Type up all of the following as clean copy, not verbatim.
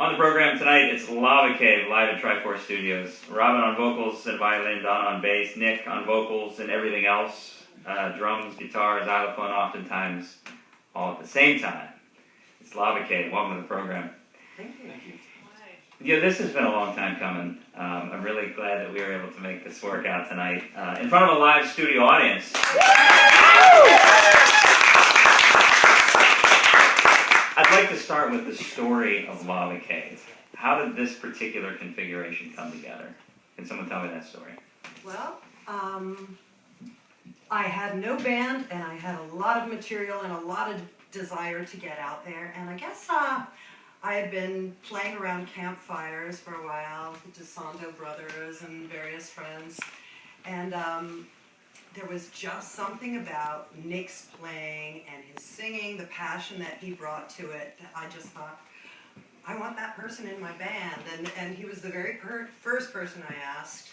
On the program tonight, it's Lavacave live at Triforce Studios. Robin on vocals and violin, Don on bass, Nick on vocals and everything else. Drums, guitar, xylophone, oftentimes all at the same time. It's Lavacave. Welcome to the program. Thank you. Yeah, this has been a long time coming. I'm really glad that we were able to make this work out tonight in front of a live studio audience. I'd like to start with the story of Lavacave. How did this particular configuration come together? Can someone tell me that story? Well, I had no band, and I had a lot of material and a lot of desire to get out there. And I guess I had been playing around campfires for a while, the DeSanto brothers and various friends. And there was just something about Nick's playing and his singing, the passion that he brought to it. I just thought, I want that person in my band. And he was the very first person I asked.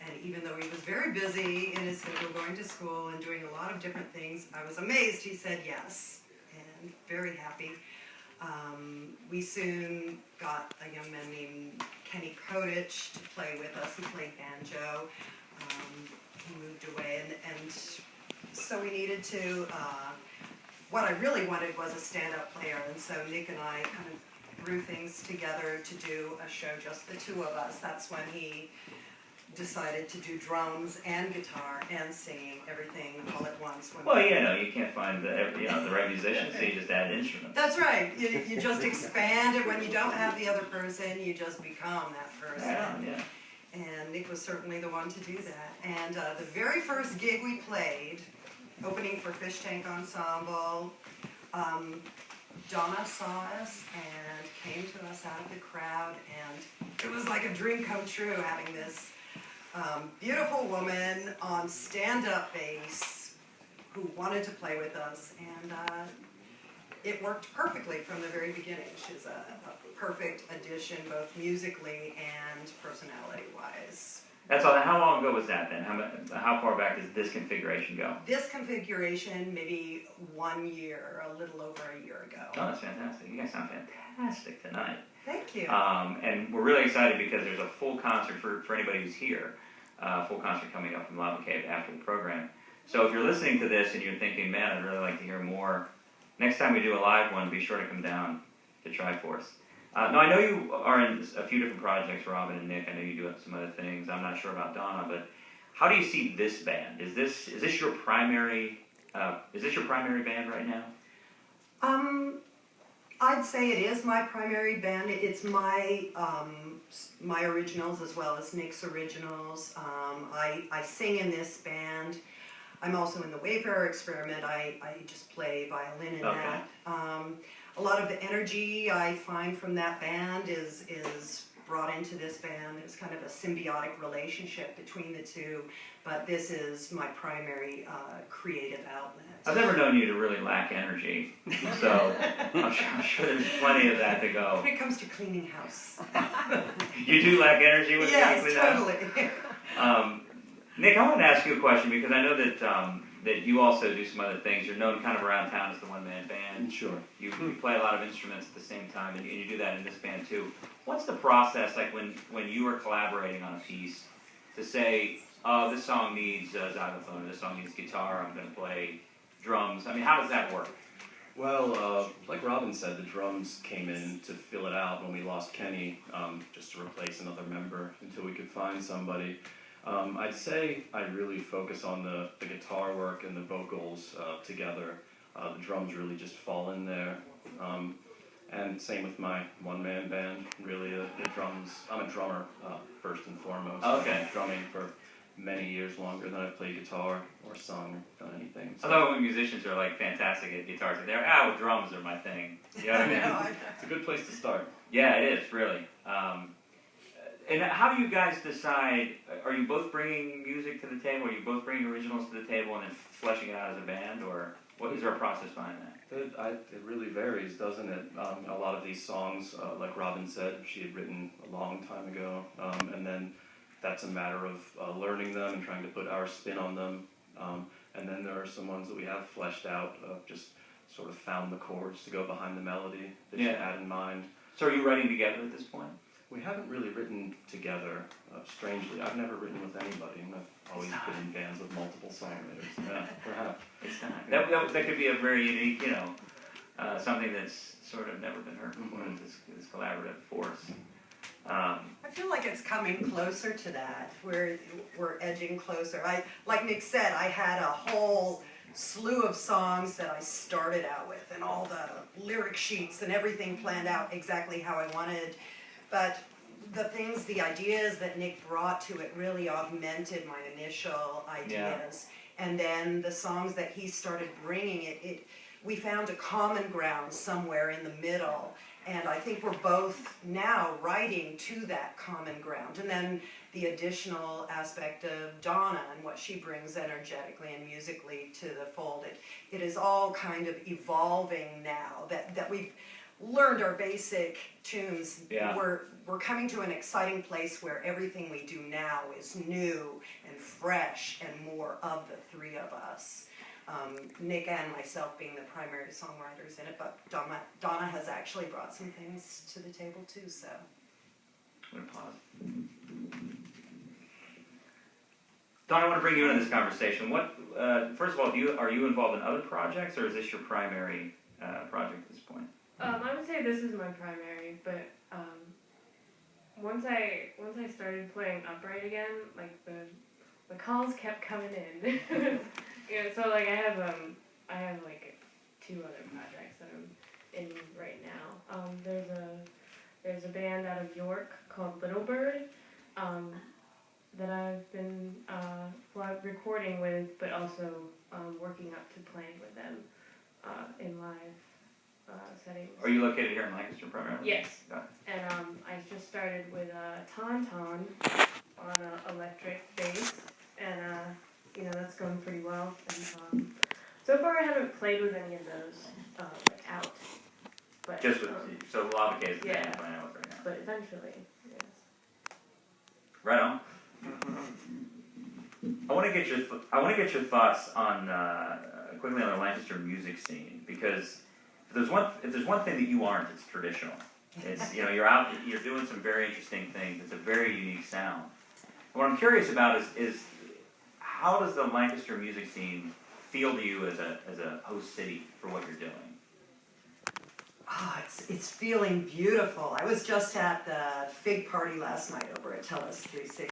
And even though he was very busy in his schedule, going to school and doing a lot of different things, I was amazed he said yes, and very happy. We soon got a young man named Kenny Kodich to play with us. He played banjo. He moved away, and so we needed to, what I really wanted was a stand-up player, and so Nick and I kind of threw things together to do a show, just the two of us. That's when he decided to do drums and guitar and singing, everything all at once. Well, you can't find the right musicians, so you just add instruments. That's right. You just expand it. When you don't have the other person, you just become that person. Yeah. And Nick was certainly the one to do that. And the very first gig we played, opening for Fish Tank Ensemble, Donna saw us and came to us out of the crowd, and it was like a dream come true having this beautiful woman on stand-up bass who wanted to play with us, and it worked perfectly from the very beginning. She's a perfect addition, both musically and personality-wise. That's all. How long ago was that then? How far back does this configuration go? This configuration, maybe 1 year, a little over a year ago. Oh, that's fantastic. You guys sound fantastic tonight. Thank you. And we're really excited because there's a full concert for anybody who's here. Full concert coming up from Lavacave after the program. So if you're listening to this and you're thinking, man, I'd really like to hear more, next time we do a live one, be sure to come down to Triforce. Now, I know you are in a few different projects, Robin and Nick. I know you do some other things. I'm not sure about Donna, but how do you see this band? Is this your primary band right now? I'd say it is my primary band. It's my my originals as well as Nick's originals. I sing in this band. I'm also in the Wayfarer Experiment. I just play violin in that. A lot of the energy I find from that band is brought into this band. There's kind of a symbiotic relationship between the two, but this is my primary creative outlet. I've never known you to really lack energy, so I'm sure there's plenty of that to go. When it comes to cleaning house. You do lack energy when you clean house? Yes, totally. Nick, I wanted to ask you a question because I know that you also do some other things. You're known kind of around town as the one-man band. Sure. You play a lot of instruments at the same time, and you do that in this band too. What's the process like when you are collaborating on a piece to say, oh, this song needs xylophone, or this song needs guitar, I'm going to play drums? I mean, how does that work? Well, like Robin said, the drums came in to fill it out when we lost Kenny, just to replace another member until we could find somebody. I'd say I really focus on the guitar work and the vocals together. The drums really just fall in there. And same with my one-man band. Really, the drums, I'm a drummer first and foremost. Okay. I've been drumming for many years longer than I've played guitar or sung or done anything. So. I love when musicians are like fantastic at guitars. They're, well, drums are my thing. You know what I mean? It's a good place to start. Yeah, it is, really. And how do you guys decide, are you both bringing music to the table? Are you both bringing originals to the table and then fleshing it out as a band? Or what is there a process behind that? It really varies, doesn't it? A lot of these songs, like Robin said, she had written a long time ago. And then that's a matter of learning them and trying to put our spin on them. And then there are some ones that we have fleshed out, just sort of found the chords to go behind the melody that you had in mind. So are you writing together at this point? We haven't really written together, strangely. I've never written with anybody, and I've always been in bands with multiple songwriters. Yeah, perhaps. It's time. That could be a very unique, something that's sort of never been heard before, this collaborative force. I feel like it's coming closer to that. We're edging closer. Like Nick said, I had a whole slew of songs that I started out with, and all the lyric sheets and everything planned out exactly how I wanted. But the ideas that Nick brought to it really augmented my initial ideas. Yeah. And then the songs that he started bringing, we found a common ground somewhere in the middle. And I think we're both now writing to that common ground. And then the additional aspect of Donna and what she brings energetically and musically to the fold. It is all kind of evolving now that we've learned our basic tunes. Yeah. We're coming to an exciting place where everything we do now is new and fresh and more of the three of us. Nick and myself being the primary songwriters in it, but Donna has actually brought some things to the table too, so. I'm gonna pause. Donna, I want to bring you into this conversation. First of all, are you involved in other projects, or is this your primary project at this point? I would say this is my primary, but once I started playing upright again, like the calls kept coming in. Yeah, so like I have like 2 other projects that I'm in right now. There's a band out of York called Little Bird that I've been recording with, but also working up to playing with them in live settings. Are you located here in Lancaster primarily? Yes. Got it. And I just started with Tauntaun on an electric bass, and that's going pretty well. And so far I haven't played with any of those out. But Just with so Lavacave is the yeah. band you're playing out with right now. But eventually, yes. Right on. I want to get your thoughts on quickly on the Lancaster music scene, because if there's one thing that you aren't, it's traditional. It's you're doing some very interesting things. It's a very unique sound. What I'm curious about is how does the Lancaster music scene feel to you as a host city for what you're doing? Oh, it's feeling beautiful. I was just at the fig party last night over at Tellus 360.